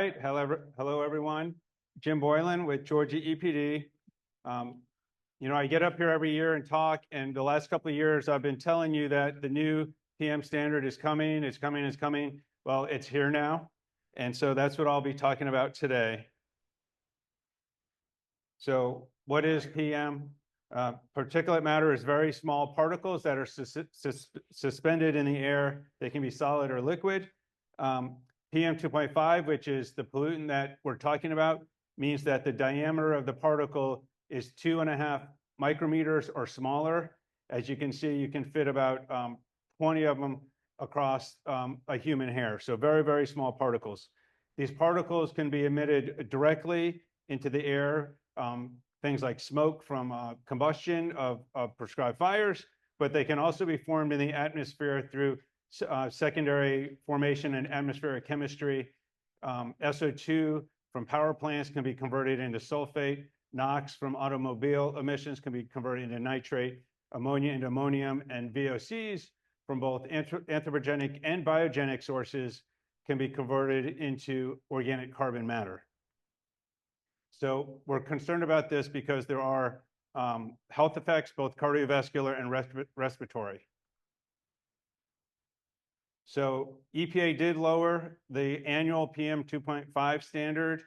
right, hello everyone. Jim Boylan with Georgia EPD. I get up here every year and talk, and the last couple of years I've been telling you that the new PM standard is coming, it's coming. Well, it's here now, and so that's what I'll be talking about today. So what is PM? Particulate matter is very small particles that are suspended in the air. They can be solid or liquid. PM2.5, which is the pollutant that we're talking about, means that the diameter of the particle is 2.5 micrometers or smaller. As you can see, you can fit about 20 of them across a human hair. So very, very small particles. These particles can be emitted directly into the air, things like smoke from combustion of prescribed fires, but they can also be formed in the atmosphere through secondary formation in atmospheric chemistry. SO2 from power plants can be converted into sulfate. NOx from automobile emissions can be converted into nitrate, ammonia into ammonium, and VOCs from both anthropogenic and biogenic sources can be converted into organic carbon matter. So we're concerned about this because there are health effects, both cardiovascular and respiratory. So EPA did lower the annual PM2.5 standard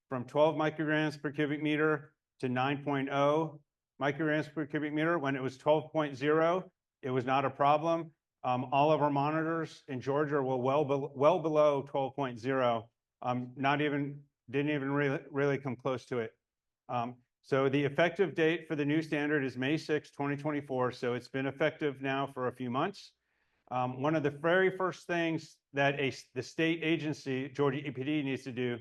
from 12 micrograms per cubic meter to 9.0 micrograms per cubic meter. When it was 12.0, it was not a problem. All of our monitors in Georgia were well below 12.0. Didn't even really come close to it. So the effective date for the new standard is May 6, 2024. So it's been effective now for a few months. One of the very first things that the state agency, Georgia EPD, needs to do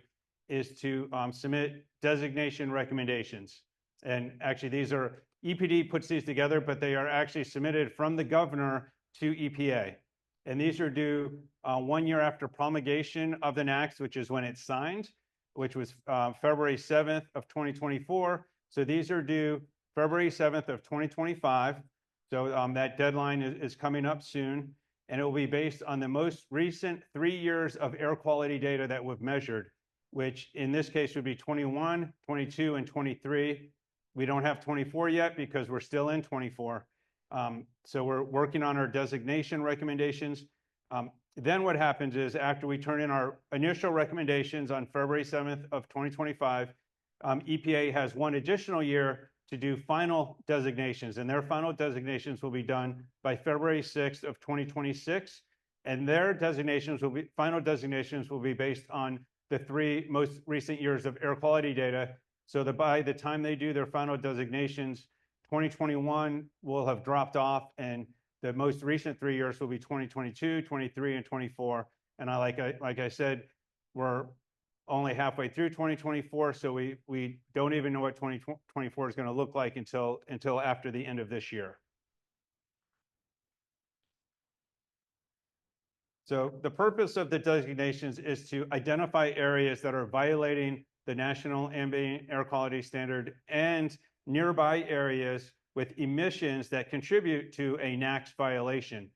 is to submit designation recommendations. And actually, EPD puts these together, but they are actually submitted from the governor to EPA. And these are due 1 year after promulgation of the NAAQS, which is when it's signed, which was February 7th of 2024. So these are due February 7th of 2025. So that deadline is coming up soon. And it will be based on the most recent 3 years of air quality data that we've measured, which in this case would be 21, 22, and 23. We don't have 24 yet because we're still in 24. So we're working on our designation recommendations. Then what happens is after we turn in our initial recommendations on February 7th of 2025, EPA has 1 additional year to do final designations, and their final designations will be done by February 6th of 2026, and their final designations will be based on the 3 most recent years of air quality data, so that by the time they do their final designations, 2021 will have dropped off, and the most recent 3 years will be 2022, 23, and 24. And like I said, we're only halfway through 2024, so we don't even know what 2024 is going to look like until after the end of this year. So the purpose of the designations is to identify areas that are violating the National Ambient Air Quality Standard and nearby areas with emissions that contribute to a NAAQS violation.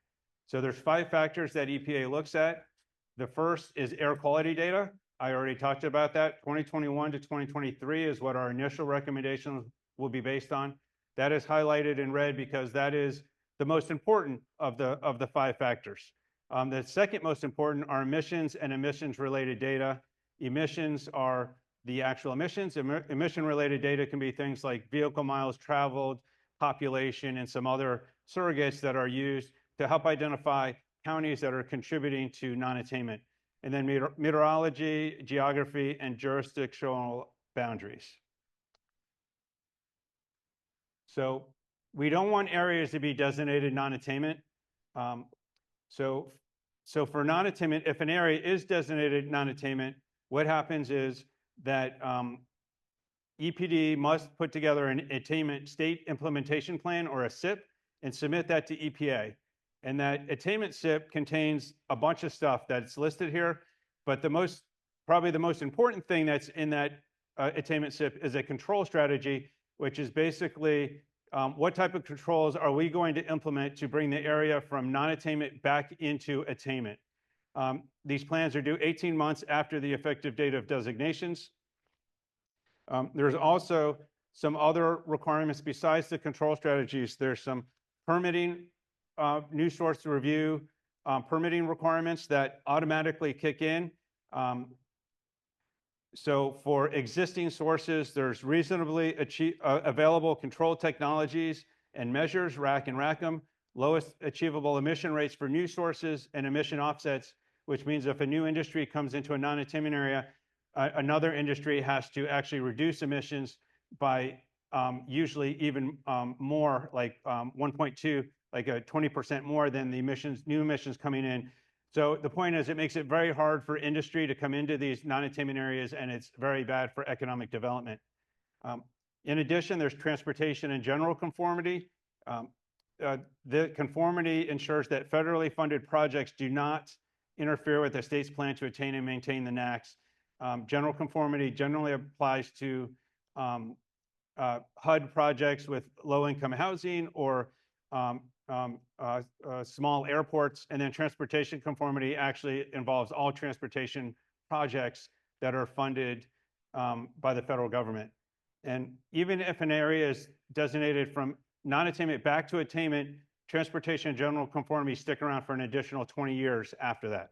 So there's 5 factors that EPA looks at. The first is air quality data. I already talked about that. 2021 to 2023 is what our initial recommendations will be based on. That is highlighted in red because that is the most important of the 5 factors. The second most important are emissions and emissions-related data. Emissions are the actual emissions. Emission-related data can be things like vehicle miles traveled, population, and some other surrogates that are used to help identify counties that are contributing to non-attainment. And then meteorology, geography, and jurisdictional boundaries. So we don't want areas to be designated non-attainment. So for non-attainment, if an area is designated non-attainment, what happens is that EPD must put together an attainment state implementation plan, or a SIP, and submit that to EPA. And that attainment SIP contains a bunch of stuff that's listed here, but probably the most important thing that's in that attainment SIP is a control strategy, which is basically what type of controls are we going to implement to bring the area from non-attainment back into attainment. These plans are due 18 months after the effective date of designations. There's also some other requirements besides the control strategies. There's some permitting, new source review, permitting requirements that automatically kick in. So for existing sources, there's reasonably available control technologies and measures, RAC and RACM, lowest achievable emission rates for new sources and emission offsets, which means if a new industry comes into a non-attainment area, another industry has to actually reduce emissions by usually even more, like 1.2, like 20% more than the new emissions coming in. So the point is, it makes it very hard for industry to come into these non-attainment areas, and it's very bad for economic development. In addition, there's transportation and general conformity. The conformity ensures that federally funded projects do not interfere with the state's plan to attain and maintain the NAAQS. General conformity generally applies to HUD projects with low-income housing or small airports, and then transportation conformity actually involves all transportation projects that are funded by the federal government. And even if an area is designated from non-attainment back to attainment, transportation and general conformity stick around for an additional 20 years after that.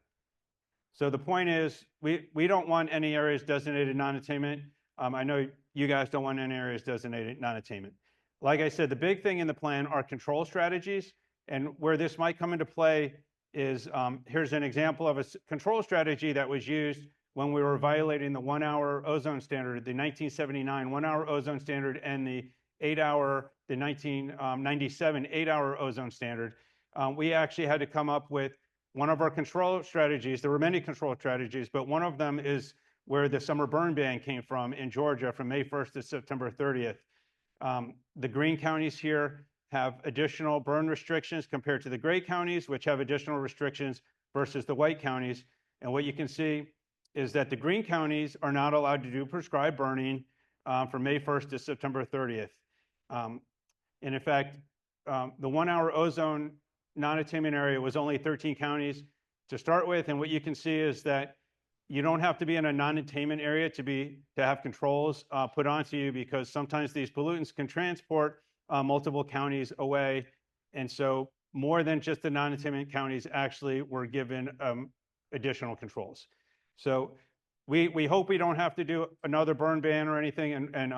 So the point is, we don't want any areas designated non-attainment. I know you guys don't want any areas designated non-attainment. Like I said, the big thing in the plan are control strategies, and where this might come into play is, here's an example of a control strategy that was used when we were violating the 1-hour ozone standard, the 1979 1-hour ozone standard, and the 1997 8-hour ozone standard. We actually had to come up with one of our control strategies. There were many control strategies, but one of them is where the summer burn ban came from in Georgia from May 1st to September 30th. The green counties here have additional burn restrictions compared to the gray counties, which have additional restrictions versus the white counties. And what you can see is that the green counties are not allowed to do prescribed burning from May 1st to September 30th. And in fact, the 1-hour ozone non-attainment area was only 13 counties to start with. And what you can see is that you don't have to be in a non-attainment area to have controls put onto you, because sometimes these pollutants can transport multiple counties away. And so more than just the non-attainment counties actually were given additional controls. So we hope we don't have to do another burn ban or anything. And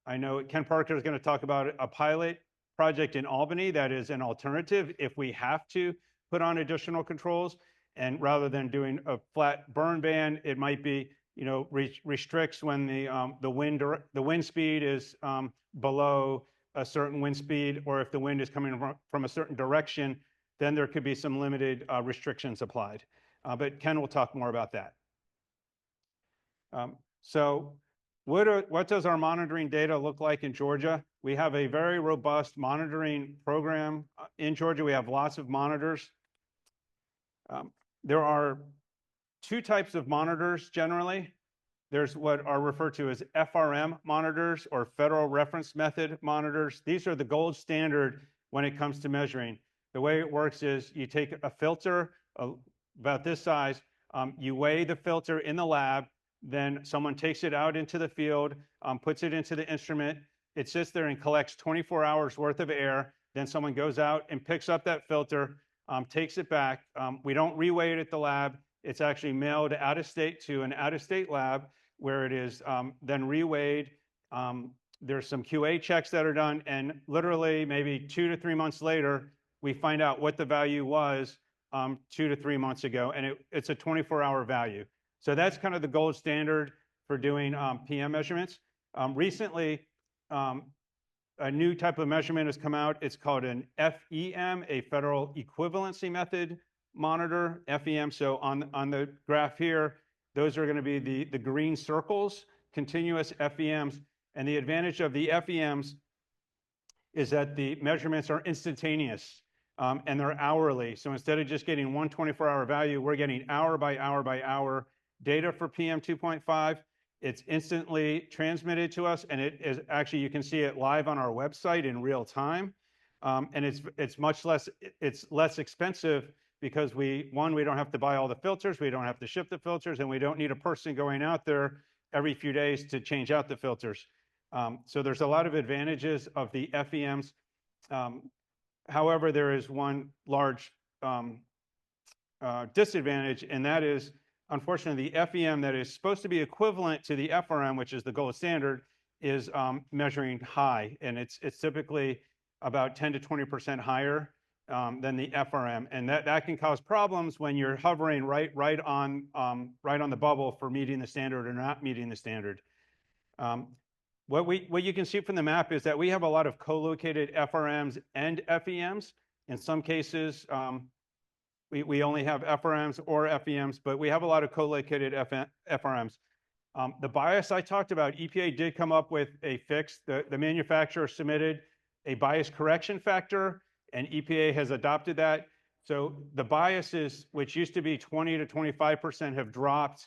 I know Ken Parker is going to talk about a pilot project in Albany that is an alternative if we have to put on additional controls. And rather than doing a flat burn ban, it might be, restricts when the wind speed is below a certain wind speed, or if the wind is coming from a certain direction, then there could be some limited restrictions applied. But Ken will talk more about that. So what does our monitoring data look like in Georgia? We have a very robust monitoring program in Georgia. We have lots of monitors. There are two types of monitors generally. There's what are referred to as FRM monitors, or Federal Reference Method monitors. These are the gold standard when it comes to measuring. The way it works is you take a filter about this size, you weigh the filter in the lab, then someone takes it out into the field, puts it into the instrument. It sits there and collects 24 hours worth of air. Then someone goes out and picks up that filter, takes it back. We don't reweigh it at the lab. It's actually mailed out of state to an out-of-state lab where it is then reweighed. There's some QA checks that are done, and literally maybe 2 to 3 months later, we find out what the value was 2 to 3 months ago, and it's a 24-hour value. So that's kind of the gold standard for doing PM measurements. Recently, a new type of measurement has come out. It's called an FEM, a Federal Equivalency Method Monitor, FEM. So on the graph here, those are going to be the green circles, continuous FEMs. And the advantage of the FEMs is that the measurements are instantaneous and they're hourly. So instead of just getting one 24-hour value, we're getting hour by hour by hour data for PM2.5. It's instantly transmitted to us, and it is actually, you can see it live on our website in real time. And it's less expensive because we don't have to buy all the filters, we don't have to ship the filters, and we don't need a person going out there every few days to change out the filters. So there's a lot of advantages of the FEMs. However, there is one large disadvantage, and that is, unfortunately, the FEM that is supposed to be equivalent to the FRM, which is the gold standard, is measuring high, and it's typically about 10 to 20% higher than the FRM, and that can cause problems when you're hovering right on the bubble for meeting the standard or not meeting the standard. What you can see from the map is that we have a lot of co-located FRMs and FEMs. In some cases, we only have FRMs or FEMs, but we have a lot of co-located FRMs. The bias I talked about, EPA did come up with a fix. The manufacturer submitted a bias correction factor, and EPA has adopted that. So the biases, which used to be 20 to 25%, have dropped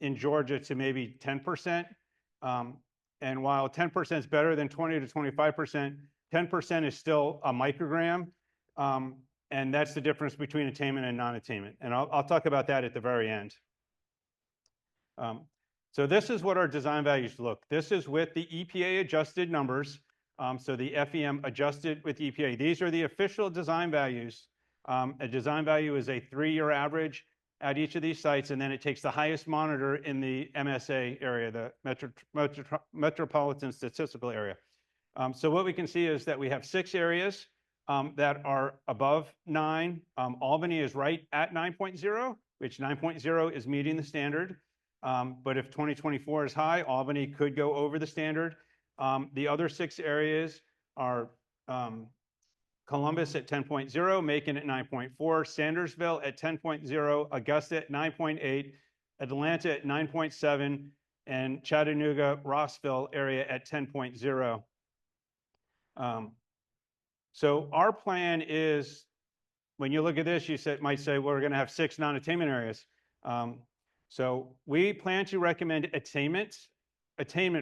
in Georgia to maybe 10%. And while 10% is better than 20 to 25%, 10% is still a microgram. And that's the difference between attainment and non-attainment. And I'll talk about that at the very end. So this is what our design values look. This is with the EPA adjusted numbers. So the FEM adjusted with EPA. These are the official design values. A design value is a 3-year average at each of these sites, and then it takes the highest monitor in the MSA area, the Metropolitan Statistical Area. So what we can see is that we have 6 areas that are above 9. Albany is right at 9.0, which 9.0 is meeting the standard. But if 2024 is high, Albany could go over the standard. The other 6 areas are Columbus at 10.0, Macon at 9.4, Sandersville at 10.0, Augusta at 9.8, Atlanta at 9.7, and Chattanooga, Rossville area at 10.0. So our plan is, when you look at this, you might say, well, we're going to have 6 non-attainment areas. So we plan to recommend attainment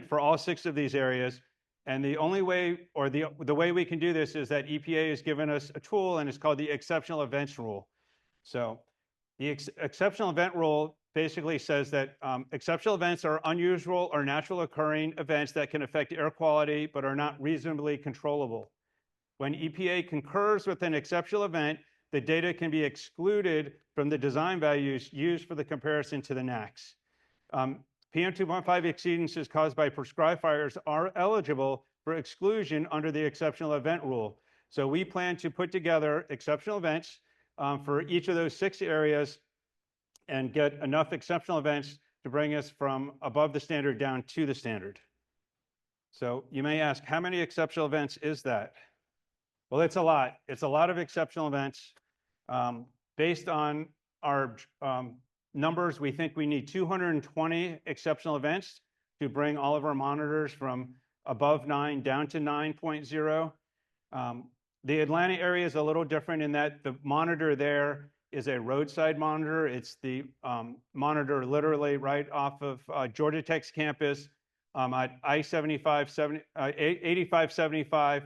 for all 6 of these areas. And the only way, or the way we can do this, is that EPA has given us a tool, and it's called the exceptional events rule. So the exceptional event rule basically says that exceptional events are unusual or natural occurring events that can affect air quality but are not reasonably controllable. When EPA concurs with an exceptional event, the data can be excluded from the design values used for the comparison to the NAAQS. PM2.5 exceedances caused by prescribed fires are eligible for exclusion under the exceptional event rule. So we plan to put together exceptional events for each of those 6 areas and get enough exceptional events to bring us from above the standard down to the standard. So you may ask, how many exceptional events is that? Well, it's a lot. It's a lot of exceptional events. Based on our numbers, we think we need 220 exceptional events to bring all of our monitors from above 9 down to 9.0. The Atlanta area is a little different in that the monitor there is a roadside monitor. It's the monitor literally right off of Georgia Tech's campus at I-85-75.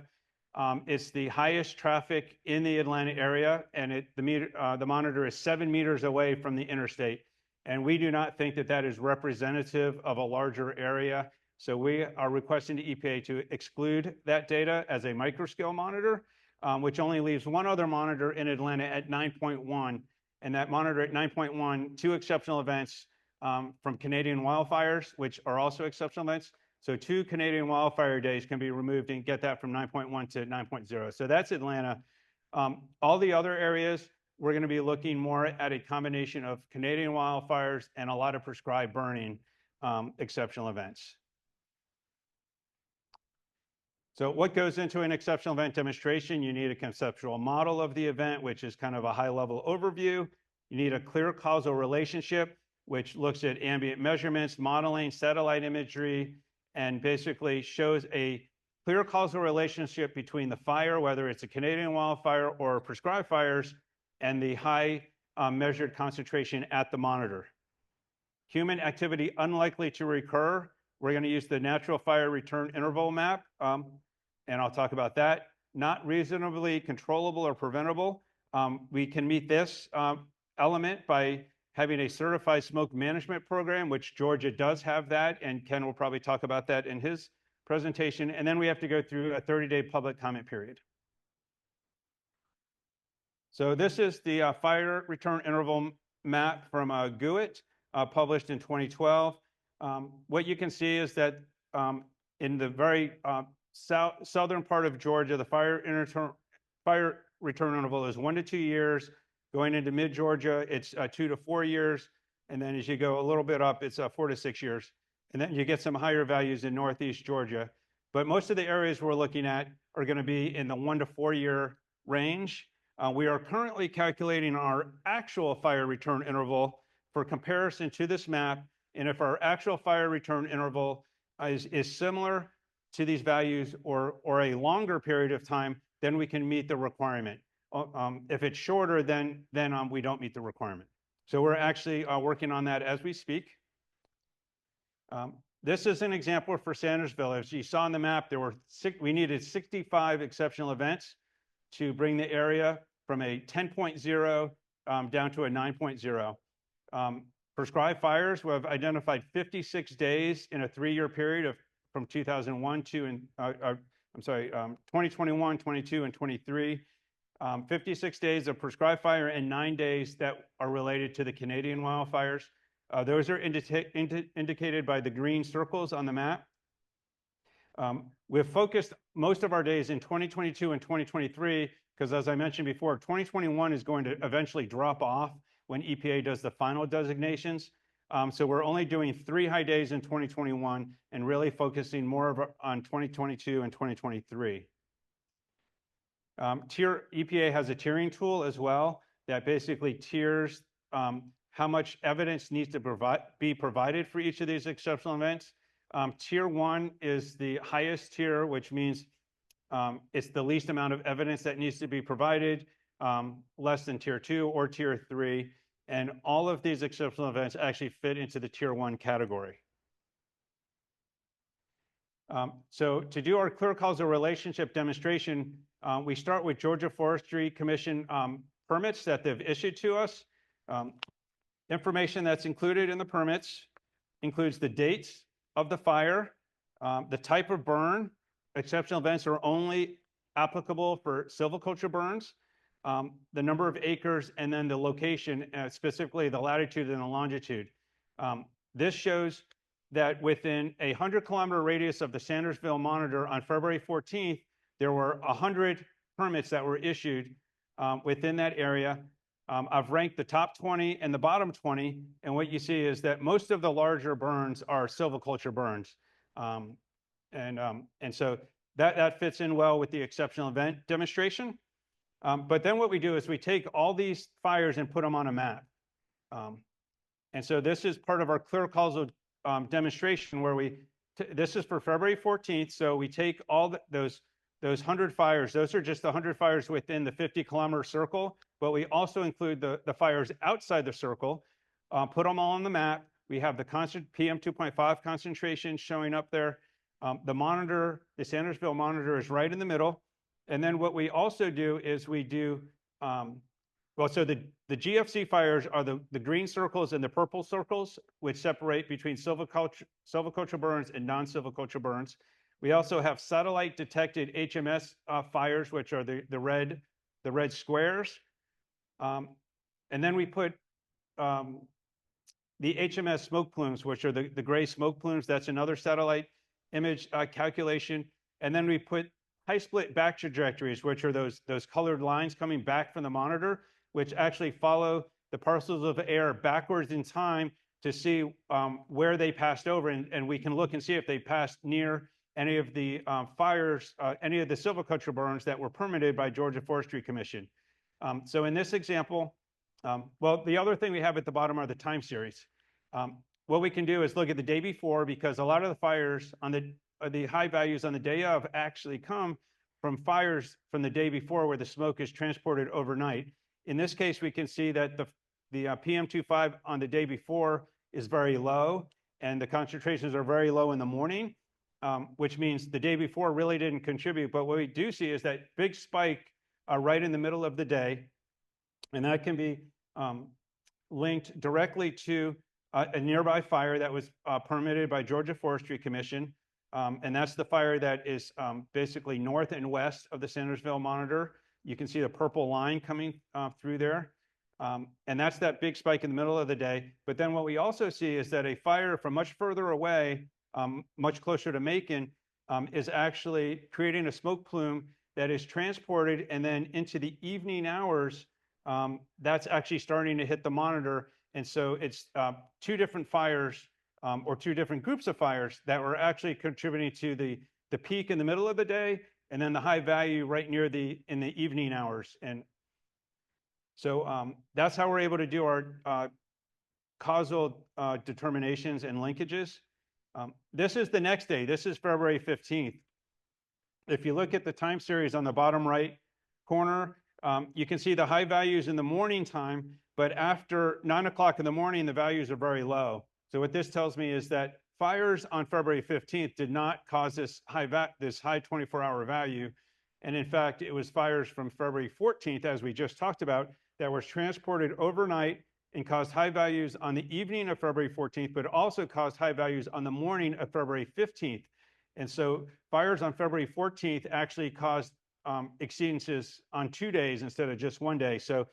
It's the highest traffic in the Atlanta area, and the monitor is 7 meters away from the interstate. And we do not think that that is representative of a larger area. So we are requesting the EPA to exclude that data as a microscale monitor, which only leaves one other monitor in Atlanta at 9.1. And that monitor at 9.1, 2 exceptional events from Canadian wildfires, which are also exceptional events. So 2 Canadian wildfire days can be removed and get that from 9.1 to 9.0. So that's Atlanta. All the other areas, we're going to be looking more at a combination of Canadian wildfires and a lot of prescribed burning exceptional events. So what goes into an exceptional event demonstration? You need a conceptual model of the event, which is kind of a high-level overview. You need a clear causal relationship, which looks at ambient measurements, modeling, satellite imagery, and basically shows a clear causal relationship between the fire, whether it's a Canadian wildfire or prescribed fires, and the high measured concentration at the monitor. Human activity unlikely to recur. We're going to use the natural fire return interval map, and I'll talk about that. Not reasonably controllable or preventable. We can meet this element by having a certified smoke management program, which Georgia does have that, and Ken will probably talk about that in his presentation. And then we have to go through a 30-day public comment period. So this is the fire return interval map from GUIT, published in 2012. What you can see is that in the very southern part of Georgia, the fire return interval is 1 to 2 years. Going into mid-Georgia, it's 2 to 4 years. And then as you go a little bit up, it's 4 to 6 years. And then you get some higher values in northeast Georgia. But most of the areas we're looking at are going to be in the 1 to 4 year range. We are currently calculating our actual fire return interval for comparison to this map. And if our actual fire return interval is similar to these values or a longer period of time, then we can meet the requirement. If it's shorter, then we don't meet the requirement. So we're actually working on that as we speak. This is an example for Sandersville. As you saw on the map, we needed 65 exceptional events to bring the area from a 10.0 down to a 9.0. Prescribed fires, we have identified 56 days in a 3-year period from 2001 to 2021, 22, and 23. 56 days of prescribed fire and 9 days that are related to the Canadian wildfires. Those are indicated by the green circles on the map. We've focused most of our days in 2022 and 2023 because, as I mentioned before, 2021 is going to eventually drop off when EPA does the final designations. So we're only doing 3 high days in 2021 and really focusing more on 2022 and 2023. EPA has a tiering tool as well that basically tiers how much evidence needs to be provided for each of these exceptional events. Tier 1 is the highest tier, which means it's the least amount of evidence that needs to be provided, less than Tier 2 or Tier 3. And all of these exceptional events actually fit into the Tier 1 category. So to do our clear causal relationship demonstration, we start with Georgia Forestry Commission permits that they've issued to us. Information that's included in the permits includes the dates of the fire, the type of burn. Exceptional events are only applicable for silviculture burns, the number of acres, and then the location, specifically the latitude and the longitude. This shows that within a 100-kilometer radius of the Sandersville monitor on February 14th, there were 100 permits that were issued within that area. I've ranked the top 20 and the bottom 20, and what you see is that most of the larger burns are silviculture burns. And so that fits in well with the exceptional event demonstration. But then what we do is we take all these fires and put them on a map. And so this is part of our clear causal demonstration where this is for February 14th. So we take all those 100 fires. Those are just the 100 fires within the 50-kilometer circle, but we also include the fires outside the circle, put them all on the map. We have the constant PM2.5 concentration showing up there. The monitor, the Sandersville monitor, is right in the middle. And then what we also do is we do, so the GFC fires are the green circles and the purple circles, which separate between silviculture burns and non-silviculture burns. We also have satellite detected HMS fires, which are the red squares. And then we put the HMS smoke plumes, which are the gray smoke plumes. That's another satellite image calculation. And then we put high split back trajectories, which are those colored lines coming back from the monitor, which actually follow the parcels of air backwards in time to see where they passed over. And we can look and see if they passed near any of the fires, any of the silviculture burns that were permitted by Georgia Forestry Commission. So in this example, well, the other thing we have at the bottom are the time series. What we can do is look at the day before, because a lot of the fires on the high values on the day of actually come from fires from the day before where the smoke is transported overnight. In this case, we can see that the PM2.5 on the day before is very low, and the concentrations are very low in the morning, which means the day before really didn't contribute. But what we do see is that big spike right in the middle of the day. And that can be linked directly to a nearby fire that was permitted by Georgia Forestry Commission. And that's the fire that is basically north and west of the Sandersville monitor. You can see the purple line coming through there. And that's that big spike in the middle of the day. But then what we also see is that a fire from much further away, much closer to Macon, is actually creating a smoke plume that is transported, and then into the evening hours, that's actually starting to hit the monitor. And so it's two different fires, or two different groups of fires that were actually contributing to the peak in the middle of the day, and then the high value right near in the evening hours. And so that's how we're able to do our causal determinations and linkages. This is the next day. This is February 15th. If you look at the time series on the bottom right corner, you can see the high values in the morning time, but after 9 o'clock in the morning, the values are very low. So what this tells me is that fires on February 15th did not cause this high 24-hour value. And in fact, it was fires from February 14th, as we just talked about, that was transported overnight and caused high values on the evening of February 14th, but also caused high values on the morning of February 15th. And so fires on February 14th actually caused exceedances on 2 days instead of just 1 day. So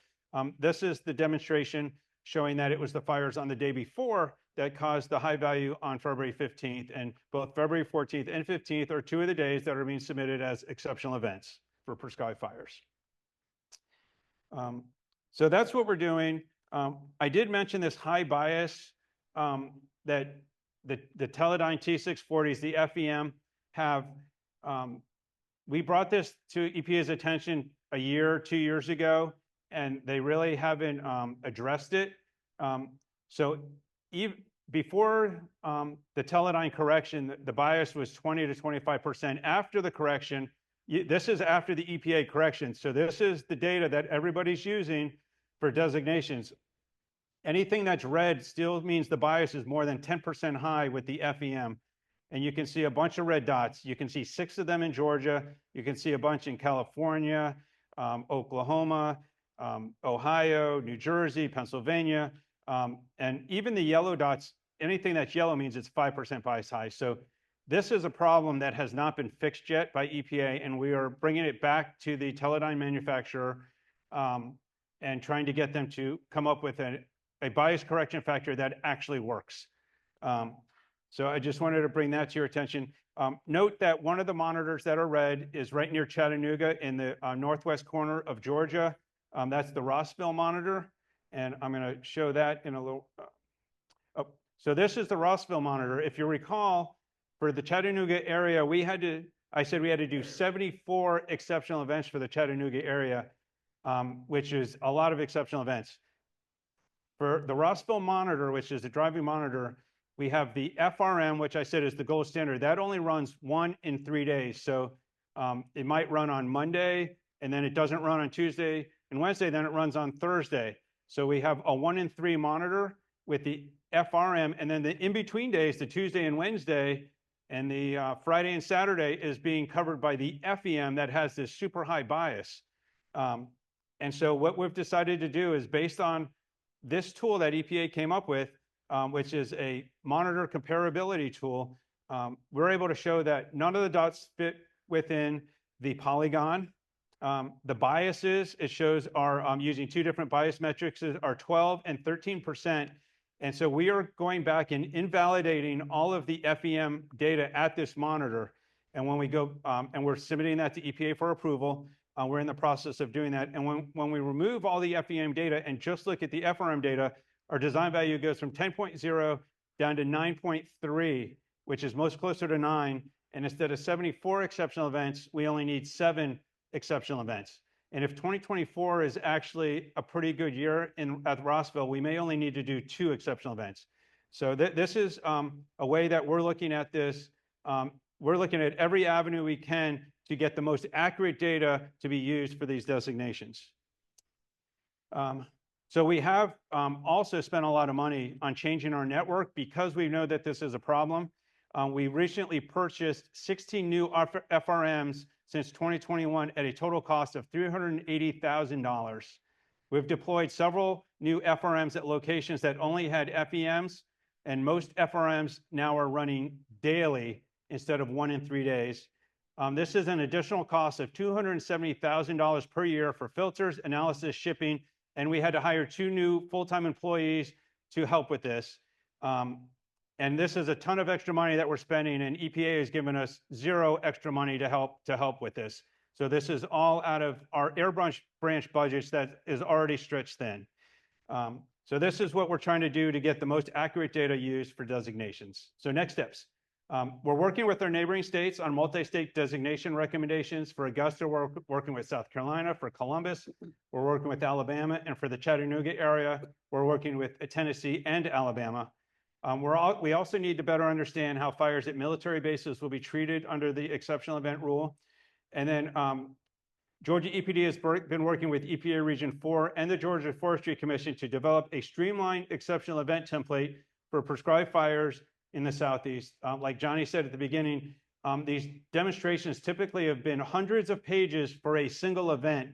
this is the demonstration showing that it was the fires on the day before that caused the high value on February 15th. And both February 14th and 15th are two of the days that are being submitted as exceptional events for prescribed fires. So that's what we're doing. I did mention this high bias that the Teledyne T640s, the FEM, have. We brought this to EPA's attention a year, 2 years ago, and they really haven't addressed it. So before the Teledyne correction, the bias was 20 to 25%. After the correction, this is after the EPA correction. So this is the data that everybody's using for designations. Anything that's red still means the bias is more than 10% high with the FEM. And you can see a bunch of red dots. You can see 6 of them in Georgia. You can see a bunch in California, Oklahoma, Ohio, New Jersey, Pennsylvania. And even the yellow dots, anything that's yellow means it's 5% bias high. So this is a problem that has not been fixed yet by EPA, and we are bringing it back to the Teledyne manufacturer and trying to get them to come up with a bias correction factor that actually works. So I just wanted to bring that to your attention. Note that one of the monitors that are red is right near Chattanooga in the northwest corner of Georgia. That's the Rossville monitor. And I'm going to show that in a little. So this is the Rossville monitor. If you recall, for the Chattanooga area, I said we had to do 74 exceptional events for the Chattanooga area, which is a lot of exceptional events. For the Rossville monitor, which is the driving monitor, we have the FRM, which I said is the gold standard. That only runs 1 in 3 days. So it might run on Monday, and then it doesn't run on Tuesday and Wednesday, then it runs on Thursday. So we have a 1 in 3 monitor with the FRM, and then the in-between days, the Tuesday and Wednesday, and the Friday and Saturday is being covered by the FEM that has this super high bias. And so what we've decided to do is, based on this tool that EPA came up with, which is a monitor comparability tool, we're able to show that none of the dots fit within the polygon. The biases, it shows, are using 2 different bias metrics, are 12 and 13%. And so we are going back and invalidating all of the FEM data at this monitor. And when we go, and we're submitting that to EPA for approval, we're in the process of doing that. And when we remove all the FEM data and just look at the FRM data, our design value goes from 10.0 down to 9.3, which is most closer to 9. And instead of 74 exceptional events, we only need 7 exceptional events. And if 2024 is actually a pretty good year at Rossville, we may only need to do 2 exceptional events. So this is a way that we're looking at this. We're looking at every avenue we can to get the most accurate data to be used for these designations. So we have also spent a lot of money on changing our network because we know that this is a problem. We recently purchased 16 new FRMs since 2021 at a total cost of $380,000. We've deployed several new FRMs at locations that only had FEMs, and most FRMs now are running daily instead of 1 in 3 days. This is an additional cost of $270,000 per year for filters, analysis, shipping, and we had to hire 2 new full-time employees to help with this. And this is a ton of extra money that we're spending, and EPA has given us 0 extra money to help with this. So this is all out of our air branch budgets that is already stretched thin. So this is what we're trying to do to get the most accurate data used for designations. So next steps. We're working with our neighboring states on multi-state designation recommendations. For Augusta, we're working with South Carolina. For Columbus, we're working with Alabama. And for the Chattanooga area, we're working with Tennessee and Alabama. We also need to better understand how fires at military bases will be treated under the exceptional event rule. And then Georgia EPD has been working with EPA Region 4 and the Georgia Forestry Commission to develop a streamlined exceptional event template for prescribed fires in the Southeast. Like Johnny said at the beginning, these demonstrations typically have been hundreds of pages for a single event,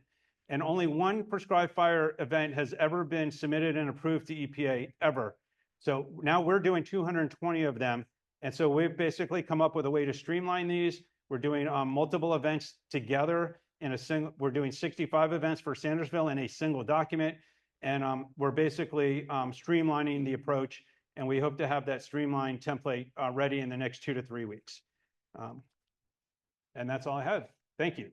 and only 1 prescribed fire event has ever been submitted and approved to EPA, ever. So now we're doing 220 of them, and so we've basically come up with a way to streamline these. We're doing multiple events together in a single. We're doing 65 events for Sandersville in a single document, and we're basically streamlining the approach, and we hope to have that streamlined template ready in the next 2 to 3 weeks. And that's all I have. Thank you.